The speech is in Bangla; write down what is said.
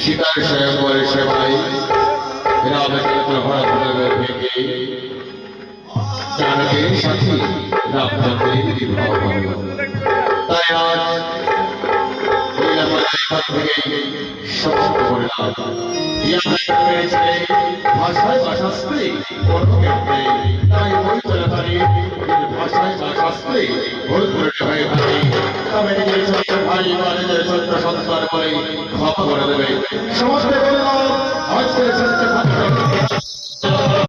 শিকার স্বয়ংবরের সেবায় রামের থেকে জানকীর সাথে রামচন্দ্রের বিবাহ হল। তাই আজ এখান থেকে শপথ করলাম ভাষায় বা শাস্ত্রে কোনো ক্ষেত্রে তাই বই চলাকালী ভাষায় বা শাস্ত্রে ভুল করে হয়ে থাকে তবে নিজের ছোট্ট ভাই বা নিজের ছোট্ট সন্তান বলে ক্ষমা করে দেবে। সমস্ত বললাম আজকের ছোট্ট